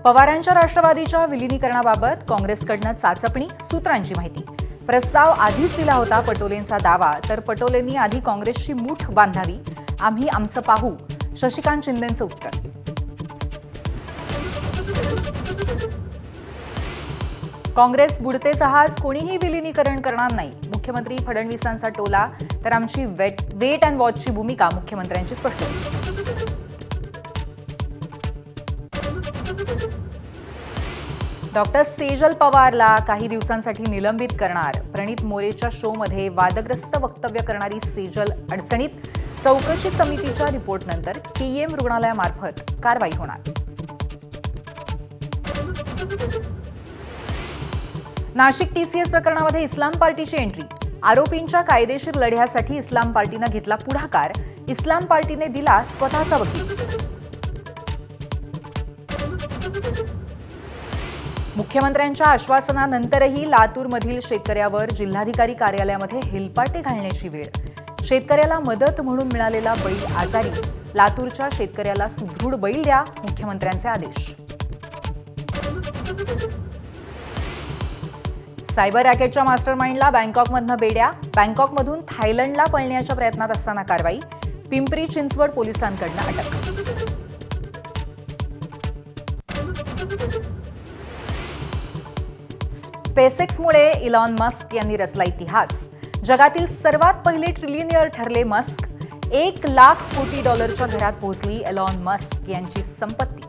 पवारांच्या राष्ट्रवादीच्या विलीनीकरणाबाबत काँग्रेसकडनं चाचपणी, सूत्रांची माहिती. प्रस्ताव आधीच दिला होता पटोलेंचा दावा, तर पटोलेंनी आधी काँग्रेसची मूठ बांधावी, आम्ही आमचं पाहू, शशिकांत शिंदेंचं उत्तर. काँग्रेस बुडते जहाज, कोणीही विलीनीकरण करणार नाही, मुख्यमंत्री फडणवीसांचा टोला. तर आमची वेट अँड वॉचची भूमिका, मुख्यमंत्र्यांची स्पष्टता. डॉक्टर सेजल पवारला काही दिवसांसाठी निलंबित करणार. प्रणित मोरेच्या शोमध्ये वादग्रस्त वक्तव्य करणारी सेजल अडचणीत. चौकशी समितीच्या रिपोर्टनंतर पीएम रुग्णालयामार्फत कारवाई होणार. नाशिक टीसीएस प्रकरणामध्ये इस्लाम पार्टीची एंट्री. आरोपींच्या कायदेशीर लढ्यासाठी इस्लाम पार्टीनं घेतला पुढाकार. इस्लाम पार्टीने दिला स्वतःचा वकील. मुख्यमंत्र्यांच्या आश्वासनानंतरही लातूरमधील शेतकऱ्यावर जिल्हाधिकारी कार्यालयामध्ये हेलपाटे घालण्याची वेळ. शेतकऱ्याला मदत म्हणून मिळालेला बैल आजारी. लातूरच्या शेतकऱ्याला सुदृढ बैल द्या, मुख्यमंत्र्यांचे आदेश. सायबर रॅकेटच्या मास्टरमाइंडला बँकॉकमधनं बेड्या. बँकॉकमधून थायलंडला पळण्याच्या प्रयत्नात असताना कारवाई. पिंपरी चिंचवड पोलिसांकडनं अटक. स्पेसएक्समुळे इलॉन मस्क यांनी रचला इतिहास. जगातील सर्वात पहिले ट्रिलियनियर ठरले मस्क. $1 लाख कोटी घरात पोहोचली इलॉन मस्क यांची संपत्ती.